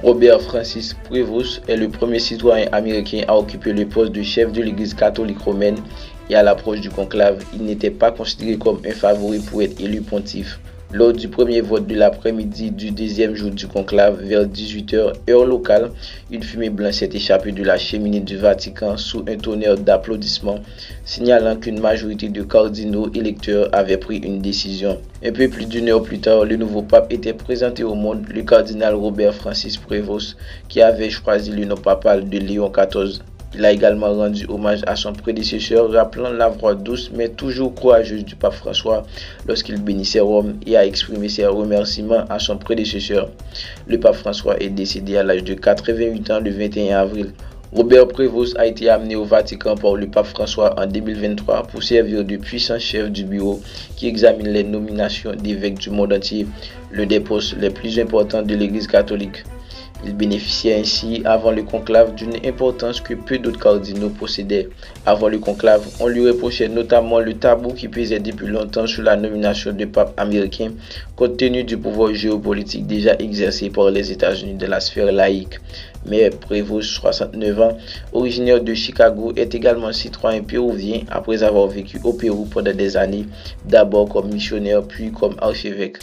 Robert Francis Prevost est le premier citoyen américain à occuper le poste de chef de l'Église catholique romaine et à l'approche du conclave, il n'était pas considéré comme un favori pour être élu pontife. Lors du premier vote de l'après-midi du deuxième jour du conclave, vers 18h, heure locale, une fumée blanche s'est échappée de la cheminée du Vatican sous un tonnerre d'applaudissements, signalant qu'une majorité de cardinaux électeurs avait pris une décision. Un peu plus d'une heure plus tard, le nouveau pape était présenté au monde, le cardinal Robert Francis Prevost, qui avait choisi le nom papal de Léon XIV. Il a également rendu hommage à son prédécesseur, rappelant la voix douce mais toujours courageuse du pape François lorsqu'il bénissait Rome et a exprimé ses remerciements à son prédécesseur. Le pape François est décédé à l'âge de 88 ans le 21 avril. Robert Prevost a été amené au Vatican par le pape François en 2023 pour servir de puissant chef du bureau qui examine les nominations d'évêques du monde entier, l'un des postes les plus importants de l'Église catholique. Il bénéficiait ainsi, avant le conclave, d'une importance que peu d'autres cardinaux possédaient. Avant le conclave, on lui reprochait notamment le tabou qui pesait depuis longtemps sur la nomination de pape américain, compte tenu du pouvoir géopolitique déjà exercé par les États-Unis dans la sphère laïque. Mais Prevost, 69 ans, originaire de Chicago, est également citoyen péruvien après avoir vécu au Pérou pendant des années, d'abord comme missionnaire puis comme archevêque.